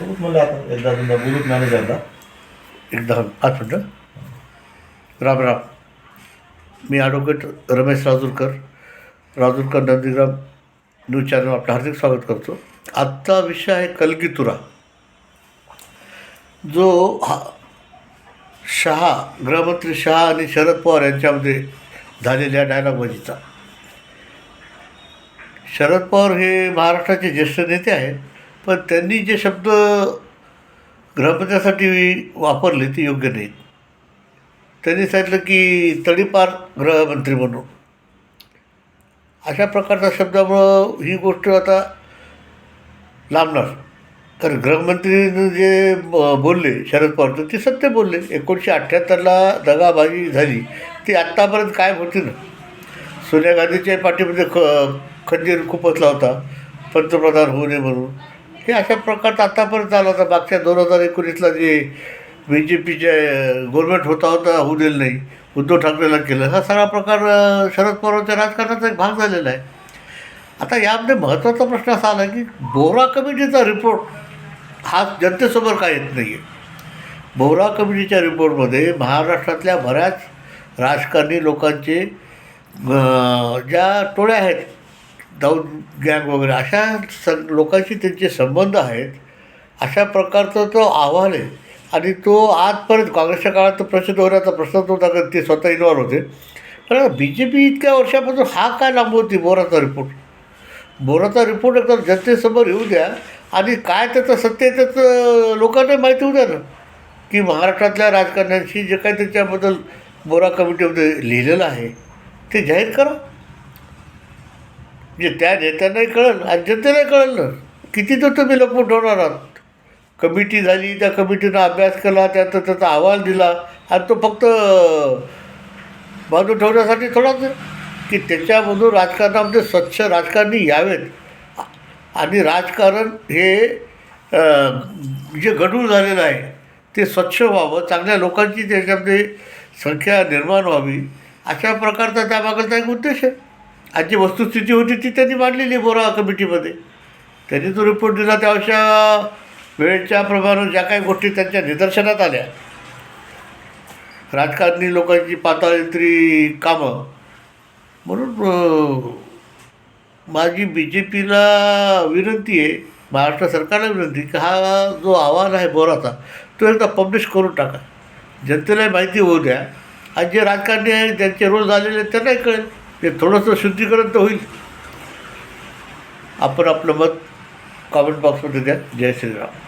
बघूच म्हणलं आता एकदा तुमचा बोलूच मॅनेजरला. एकदा 5 मिनटं. राम राम. मी advocate Ramesh Rajurkar Nandigram news channel आपलं हार्दिक स्वागत करतो. आजचा विषय आहे कलगीतुरा, जो गृहमंत्री शहा आणि शरद पवार यांच्यामध्ये झालेल्या डायलॉगबाजीचा. शरद पवार हे महाराष्ट्राचे ज्येष्ठ नेते आहेत, पण त्यांनी जे शब्द गृहमंत्र्यासाठी वापरले ते योग्य नाहीत. त्यांनी सांगितलं की तडीपार गृहमंत्री म्हणून. अशा प्रकारच्या शब्दामुळं ही गोष्ट आता लांबणार. कारण गृहमंत्रीनं जे बोलले शरद पवार, तर ते सत्य बोलले. 1978ला दगाबाजी झाली ती आत्तापर्यंत कायम होती ना. सोनिया गांधीच्या पाठीमध्ये खंजीर खुपसला होता पंतप्रधान होऊ नये म्हणून. हे अशा प्रकारचा आत्तापर्यंत आला होता. मागच्या 2019ला जे BJPचे गव्हर्नमेंट होता होऊ दिलं नाही, उद्धव ठाकरेला केलं. हा सगळा प्रकार शरद पवारांच्या राजकारणाचा एक भाग झालेला आहे. आता यामध्ये महत्त्वाचा प्रश्न असा आला की बोरा कमिटीचा रिपोर्ट हा जनतेसमोर काय येत नाही आहे. बोरा कमिटीच्या रिपोर्टमध्ये महाराष्ट्रातल्या बऱ्याच राजकारणी लोकांचे ज्या टोळ्या आहेत, दाऊद गँग वगैरे, अशा लोकांशी त्यांचे संबंध आहेत, अशा प्रकारचा तो अहवाल आहे. आणि तो आजपर्यंत काँग्रेसच्या काळात तर प्रसिद्ध होण्याचा प्रश्न नव्हता, कारण ते स्वतः इन्व्हॉल्व होते. कारण BJP इतक्या वर्षापासून हा काय लांबवती बोराचा रिपोर्ट. बोराचा रिपोर्ट एकदा जनतेसमोर येऊ द्या आणि काय त्याचं सत्य आहे त्याचं लोकांना माहिती होऊ द्या ना, की महाराष्ट्रातल्या राजकारण्यांशी जे काही त्याच्याबद्दल बोरा कमिटीमध्ये लिहिलेलं आहे ते जाहीर करा. म्हणजे त्या नेत्यांनाही कळेल आणि जनतेलाही कळेल ना. किती तर तुम्ही लपवून ठेवणार आहात. कमिटी झाली, त्या कमिटीनं अभ्यास केला, त्याचा अहवाल दिला आणि तो फक्त बाजू ठेवण्यासाठी थोडाच आहे की त्याच्यामधून राजकारणामध्ये स्वच्छ राजकारणी यावेत आणि राजकारण हे जे गढूळ झालेलं आहे ते स्वच्छ व्हावं, चांगल्या लोकांची त्याच्यामध्ये संख्या निर्माण व्हावी, अशा प्रकारचा त्यामागचा एक उद्देश आहे. आज जी वस्तुस्थिती होती ती त्यांनी मांडलेली बोरा कमिटीमध्ये. त्यांनी जो रिपोर्ट दिला त्या अशा वेळेच्या प्रमाणे ज्या काही गोष्टी त्यांच्या निदर्शनात आल्या, राजकारणी लोकांची पाताळीतरी कामं, म्हणून माझी BJPला विनंती आहे, महाराष्ट्र सरकारला विनंती की हा जो अहवाल आहे बोराचा तो एकदा पब्लिश करून टाका. जनतेलाही माहिती होऊ द्या. आज जे राजकारणी आहेत ज्यांचे रोल झालेले आहेत त्यांनाही कळेल. ते थोडंसं शुद्धीकरण तर होईल. आपण आपलं मत कॉमेंट बॉक्समध्ये द्या. जय श्रीराम.